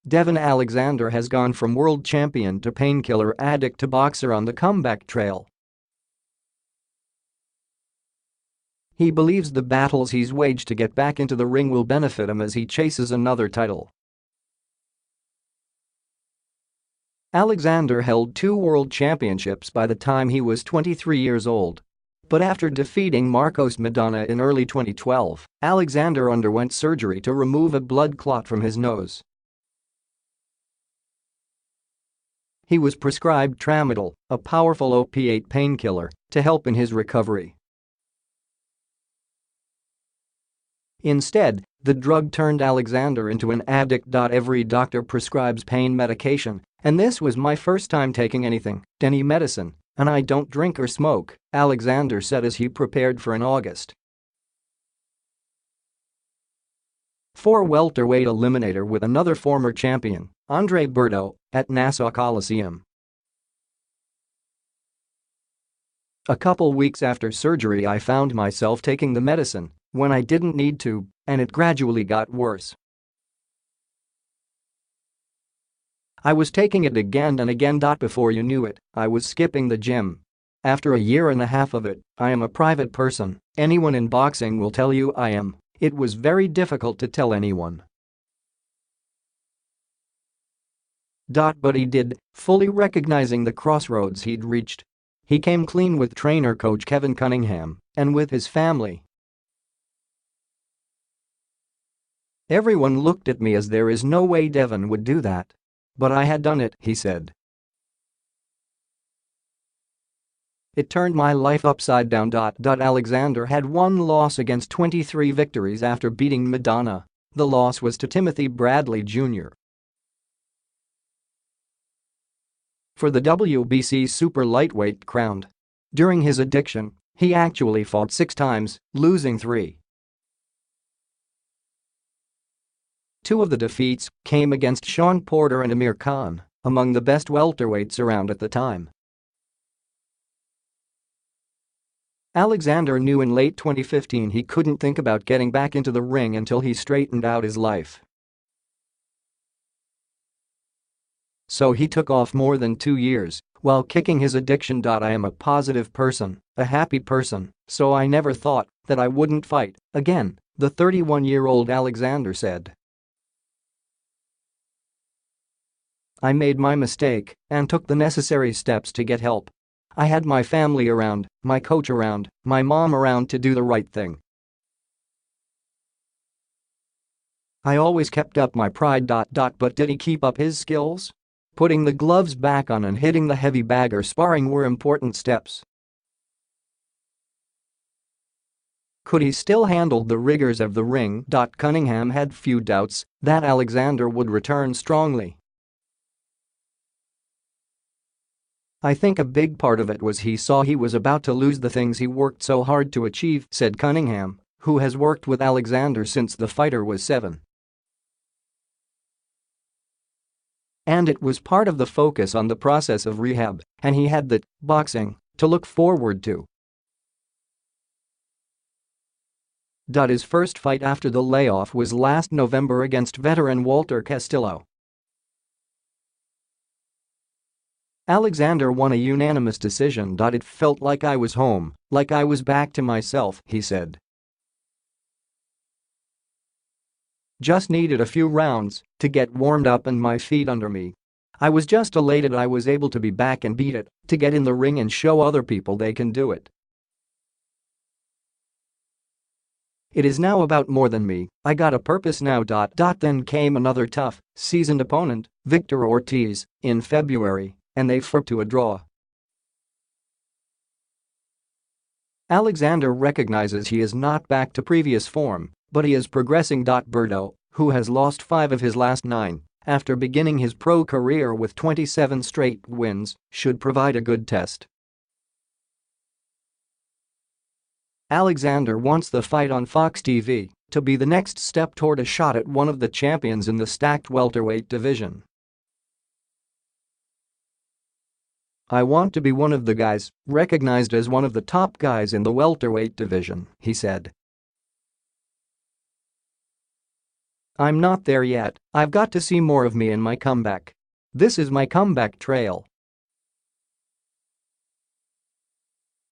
Devon Alexander has gone from world champion to painkiller addict to boxer on the comeback trail. He believes the battles he's waged to get back into the ring will benefit him as he chases another title. Alexander held 2 world championships by the time he was 23 years old. But after defeating Marcos Maidana in early 2012, Alexander underwent surgery to remove a blood clot from his nose. He was prescribed Tramadol, a powerful opiate painkiller, to help in his recovery. Instead, the drug turned Alexander into an addict. Every doctor prescribes pain medication, and this was my first time taking any medicine, and I don't drink or smoke, Alexander said as he prepared for an August 4 welterweight eliminator with another former champion, Berto, at Nassau Coliseum. A couple weeks after surgery I found myself taking the medicine when I didn't need to, and it gradually got worse. I was taking it again and again. Before you knew it, I was skipping the gym. After a year and a half of it, I am a private person, anyone in boxing will tell you I am. It was very difficult to tell anyone. But he did, fully recognizing the crossroads he'd reached. He came clean with trainer coach Kevin Cunningham and with his family. Everyone looked at me as there is no way Devon would do that. But I had done it, he said. It turned my life upside down. Alexander had 1 loss against 23 victories after beating Maidana. The loss was to Timothy Bradley Jr. for the WBC super lightweight crown. During his addiction, he actually fought 6 times, losing 3. 2 of the defeats came against Sean Porter and Amir Khan, among the best welterweights around at the time. Alexander knew in late 2015 he couldn't think about getting back into the ring until he straightened out his life. So he took off more than 2 years while kicking his addiction. I am a positive person, a happy person, so I never thought that I wouldn't fight again, the 31-year-old Alexander said. I made my mistake and took the necessary steps to get help. I had my family around, my coach around, my mom around to do the right thing. I always kept up my pride. But did he keep up his skills? Putting the gloves back on and hitting the heavy bag or sparring were important steps. Could he still handle the rigors of the ring? Cunningham had few doubts that Alexander would return strongly. I think a big part of it was he saw he was about to lose the things he worked so hard to achieve, said Cunningham, who has worked with Alexander since the fighter was 7. And it was part of the focus on the process of rehab, and he had that boxing to look forward to. His first fight after the layoff was last November against veteran Walter Castillo. Alexander won a unanimous decision. It felt like I was home, like I was back to myself, he said. Just needed a few rounds to get warmed up and my feet under me. I was just elated I was able to be back and beat it, to get in the ring and show other people they can do it. It is now about more than me, I got a purpose now. Then came another tough, seasoned opponent, Victor Ortiz, in February, and they fought to a draw. Alexander recognizes he is not back to previous form, but he is progressing. Berto, who has lost 5 of his last 9 after beginning his pro career with 27 straight wins, should provide a good test. Alexander wants the fight on Fox TV to be the next step toward a shot at one of the champions in the stacked welterweight division. I want to be one of the guys, recognized as one of the top guys in the welterweight division, he said. I'm not there yet, I've got to see more of me in my comeback. This is my comeback trail.